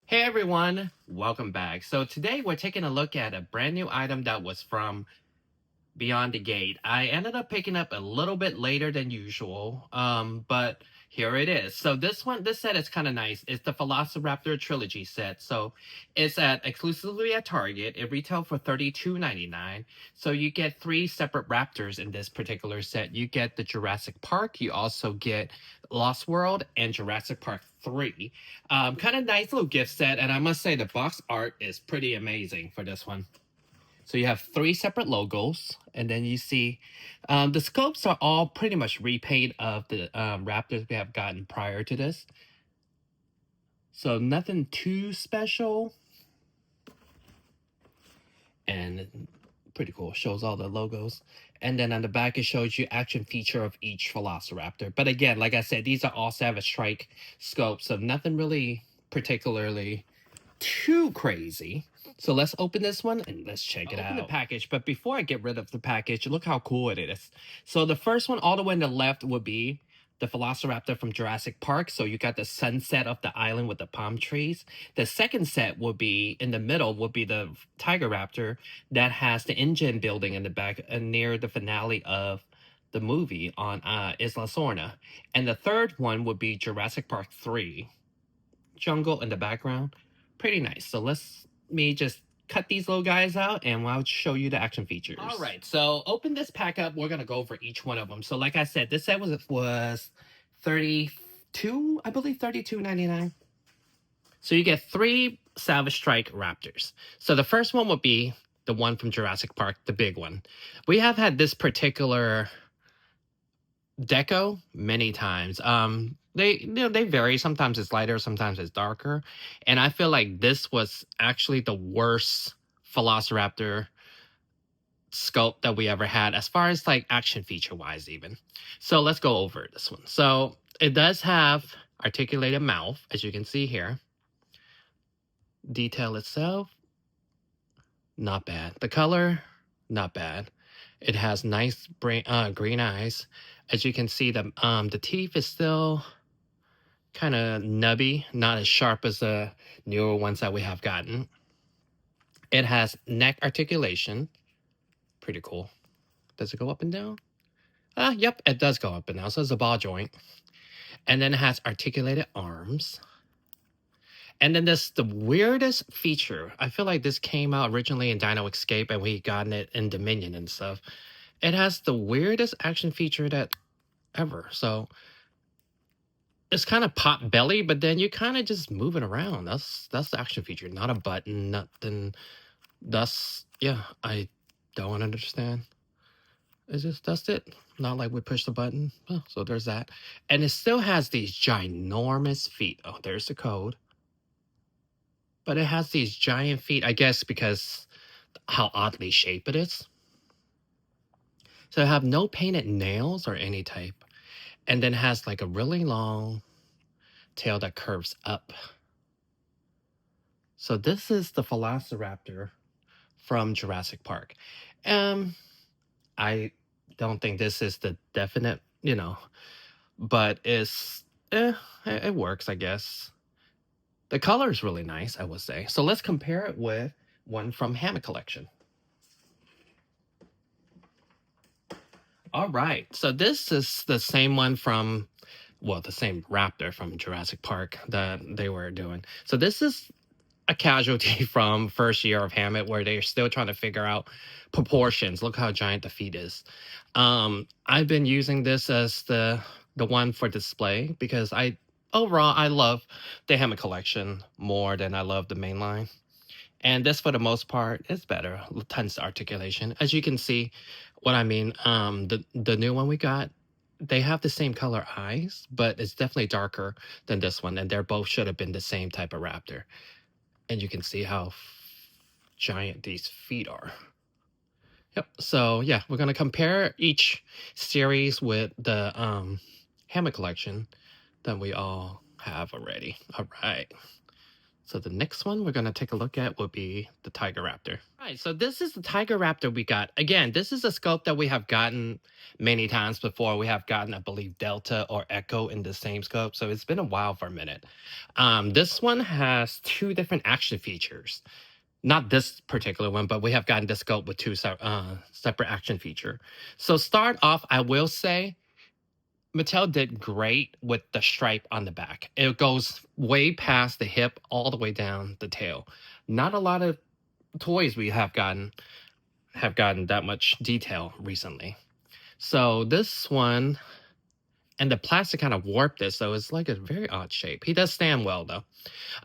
Hey everyone, welcome back. So today we're taking a look at a brand new item that was from Beyond the Gate. I ended up picking up a little bit later than usual, but here it is. So this set is kind of nice. It's the Velociraptor Trilogy Set. So it's exclusively at Target. It retails for $32.99. So you get three separate Raptors in this particular set. You get the Jurassic Park. You also get Lost World and Jurassic Park 3. Kind of nice little gift set, and I must say the box art is pretty amazing for this one. So you have three separate logos, and then you see the sculpts are all pretty much repaint of the raptors we have gotten prior to this. So nothing too special. And pretty cool. Shows all the logos. And then on the back, it shows you action feature of each Velociraptor. But again, like I said, these are all Savage Strike sculpts, so nothing really particularly too crazy. So let's open this one and let's check it out. Open the package, but before I get rid of the package, look how cool it is. So the first one all the way on the left would be the Velociraptor from Jurassic Park. So you got the sunset of the island with the palm trees. The second set would be in the middle would be the Tiger Raptor that has the engine building in the back near the finale of the movie on Isla Sorna. And the third one would be Jurassic Park 3. Jungle in the background. Pretty nice. So me just cut these little guys out and I'll show you the action features. All right, so open this pack up. We're gonna go over each one of them. So like I said, this set was 32, I believe $32.99. So you get three Savage Strike Raptors. So the first one would be the one from Jurassic Park, the big one. We have had this particular deco many times. They vary. Sometimes it's lighter, sometimes it's darker. And I feel like this was actually the worst Velociraptor sculpt that we ever had as far as like action feature wise even. So let's go over this one. So it does have articulated mouth, as you can see here. Detail itself, not bad. The color, not bad. It has nice green eyes. As you can see, the teeth is still kind of nubby, not as sharp as the newer ones that we have gotten. It has neck articulation. Pretty cool. Does it go up and down? Yep, it does go up and down. So it's a ball joint. And then it has articulated arms. And then the weirdest feature. I feel like this came out originally in Dino Escape and we gotten it in Dominion and stuff. It has the weirdest action feature that ever. So it's kind of pot belly, but then you kind of just move it around. That's the action feature, not a button, nothing. Yeah, I don't understand. That's it. Not like we push the button. Oh, so there's that. And it still has these ginormous feet. Oh, there's the code. But it has these giant feet, I guess because how oddly shaped it is. So it have no painted nails or any type. And then has like a really long tail that curves up. So this is the Velociraptor from Jurassic Park. I don't think this is the definite, but it works, I guess. The color is really nice, I would say. So let's compare it with one from Hammond collection. All right, so this is the same one from, the same raptor from Jurassic Park that they were doing. So this is a casualty from first year of Hammond where they're still trying to figure out proportions. Look how giant the feet is. I've been using this as the one for display because overall I love the Hammond collection more than I love the main line. And this, for the most part, is better. Tons of articulation. As you can see, what I mean, the new one we got, they have the same color eyes, but it's definitely darker than this one. And they're both should have been the same type of raptor. And you can see how giant these feet are. Yep. So yeah, we're gonna compare each series with the Hammond collection that we all have already. All right. So the next one we're going to take a look at will be the Tiger Raptor. All Right, so this is the Tiger Raptor we got. Again, this is a sculpt that we have gotten many times before. We have gotten, I believe, Delta or Echo in the same sculpt, so it's been a while for a minute. This one has two different action features. Not this particular one, but we have gotten this sculpt with two separate action feature. So start off, I will say, Mattel did great with the stripe on the back. It goes way past the hip, all the way down the tail. Not a lot of toys we have gotten that much detail recently. So this one, and the plastic kind of warped it, so it's like a very odd shape. He does stand well though.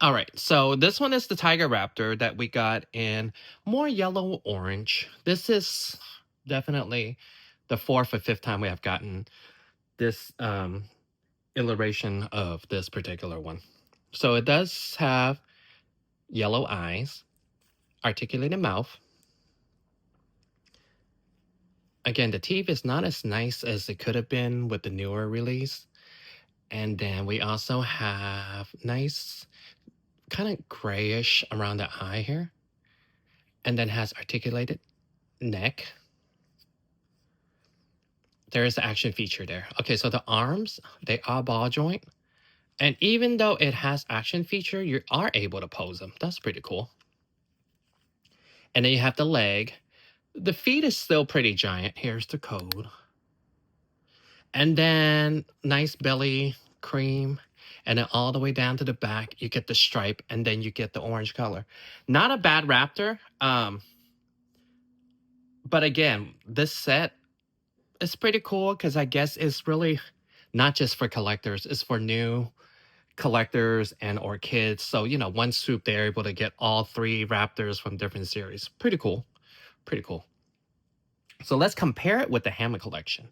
All right, so this one is the Tiger Raptor that we got in more yellow orange. This is definitely the fourth or fifth time we have gotten this iteration of this particular one. So it does have yellow eyes, articulated mouth. Again, the teeth is not as nice as it could have been with the newer release. And then we also have nice kind of grayish around the eye here. And then has articulated neck. There is the action feature there. Okay, so the arms, they are ball joint. And even though it has action feature, you are able to pose them. That's pretty cool. And then you have the leg. The feet is still pretty giant. Here's the code. And then nice belly cream. And then all the way down to the back, you get the stripe, and then you get the orange color. Not a bad raptor. But again, this set is pretty cool because I guess it's really not just for collectors. It's for new collectors and or kids. So, you know, one swoop, they're able to get all three raptors from different series. Pretty cool. Pretty cool. So let's compare it with the Hammond collection.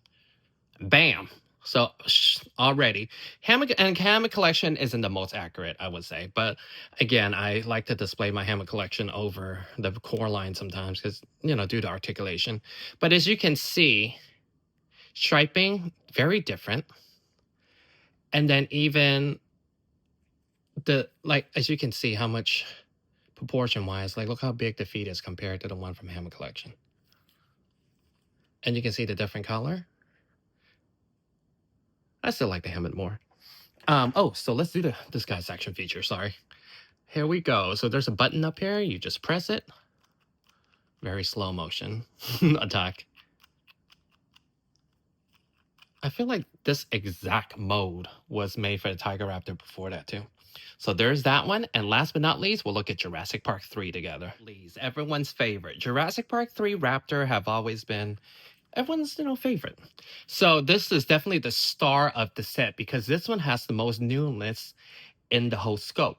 Bam. So already, Hammond collection isn't the most accurate, I would say. But again, I like to display my Hammond collection over the core line sometimes because, you know, due to articulation. But as you can see, striping, very different. And then even as you can see how much proportion-wise, like look how big the feet is compared to the one from Hammond collection. And you can see the different color. I still like the Hammond more. So let's do this guy's action feature, sorry. Here we go. So there's a button up here. You just press it. Very slow motion attack. I feel like this exact mode was made for the Tiger Raptor before that too. So there's that one. And last but not least, we'll look at Jurassic Park 3 together. Please, everyone's favorite. Jurassic Park 3 Raptor have always been everyone's, favorite. So this is definitely the star of the set because this one has the most newness in the whole scope.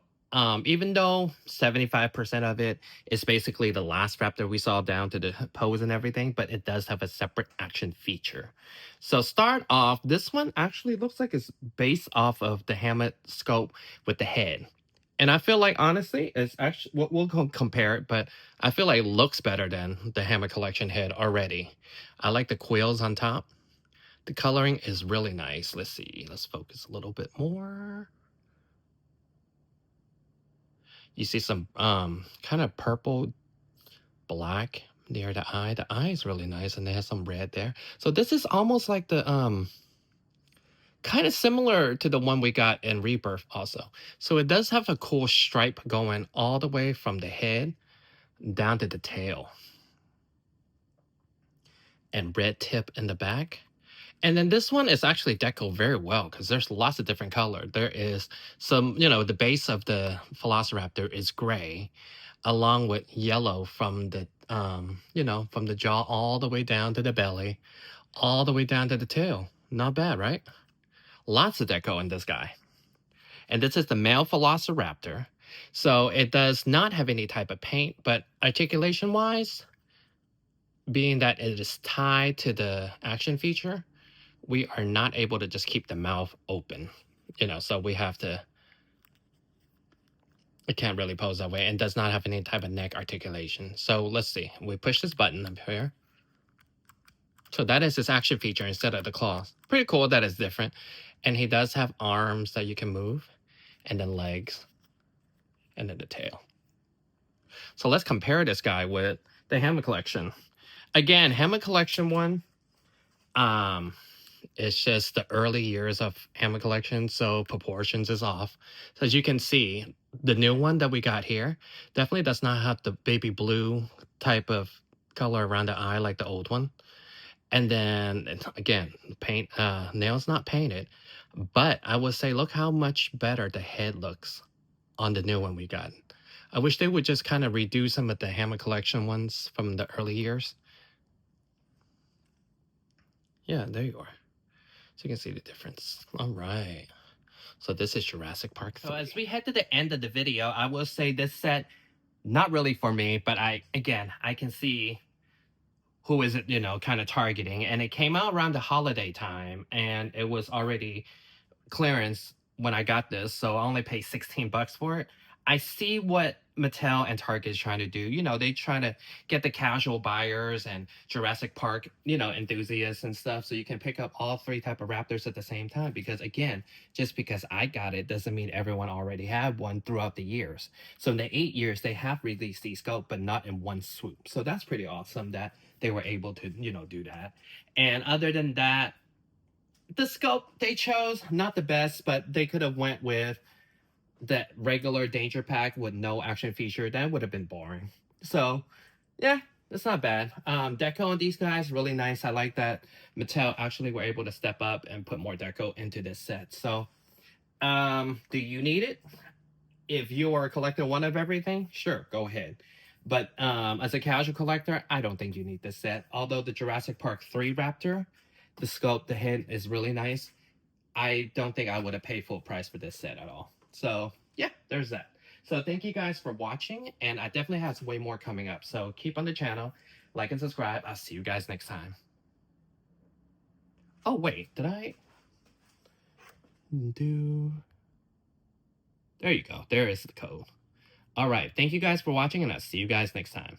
Even though 75% of it is basically the last Raptor we saw down to the pose and everything, but it does have a separate action feature. So start off, this one actually looks like it's based off of the Hammond scope with the head. And I feel like, honestly, it's actually, we'll compare it, but I feel like it looks better than the Hammond collection head already. I like the quills on top. The coloring is really nice. Let's see. Let's focus a little bit more. You see some kind of purple, black near the eye. The eye is really nice, and they have some red there. So this is almost like the kind of similar to the one we got in Rebirth also. So it does have a cool stripe going all the way from the head down to the tail. And red tip in the back. And then this one is actually decoed very well because there's lots of different color. There is some, the base of the Velociraptor is gray, along with yellow from the, from the jaw all the way down to the belly, all the way down to the tail. Not bad, right? Lots of deco in this guy. And this is the male Velociraptor. So it does not have any type of paint, but articulation-wise, being that it is tied to the action feature, we are not able to just keep the mouth open, so we have to, it can't really pose that way and does not have any type of neck articulation. So let's see, we push this button up here. So that is his action feature instead of the claws. Pretty cool that is different. And he does have arms that you can move, and then legs, and then the tail. So let's compare this guy with the Hammond collection. Again, Hammond collection one, it's just the early years of Hammond collection, so proportions is off. So as you can see, the new one that we got here definitely does not have the baby blue type of color around the eye like the old one. And then again, paint nails not painted, but I would say look how much better the head looks on the new one we got. I wish they would just kind of redo some of the Hammond collection ones from the early years. Yeah, there you are. So you can see the difference. All right. So this is Jurassic Park 3. So as we head to the end of the video, I will say this set, not really for me, but I can see who is it, kind of targeting. And it came out around the holiday time, and it was already clearance when I got this, so I only paid $16 for it. I see what Mattel and Target is trying to do. They try to get the casual buyers and Jurassic Park, enthusiasts and stuff, so you can pick up all three type of Raptors at the same time. Because again, just because I got it doesn't mean everyone already had one throughout the years. So in the 8 years, they have released these sculpts, but not in one swoop. So that's pretty awesome that they were able to, do that. And other than that, the sculpt they chose, not the best, but they could have went with that regular danger pack with no action feature. That would have been boring. So yeah, it's not bad. Deco on these guys, really nice. I like that Mattel actually were able to step up and put more deco into this set. So do you need it? If you are collecting one of everything, sure, go ahead. But as a casual collector, I don't think you need this set. Although the Jurassic Park 3 Raptor, the sculpt, the head is really nice. I don't think I would have paid full price for this set at all. So yeah, there's that. So thank you guys for watching, and I definitely have way more coming up. So keep on the channel, like and subscribe. I'll see you guys next time. Oh wait, did I do? There you go. There is the code. All right. Thank you guys for watching, and I'll see you guys next time.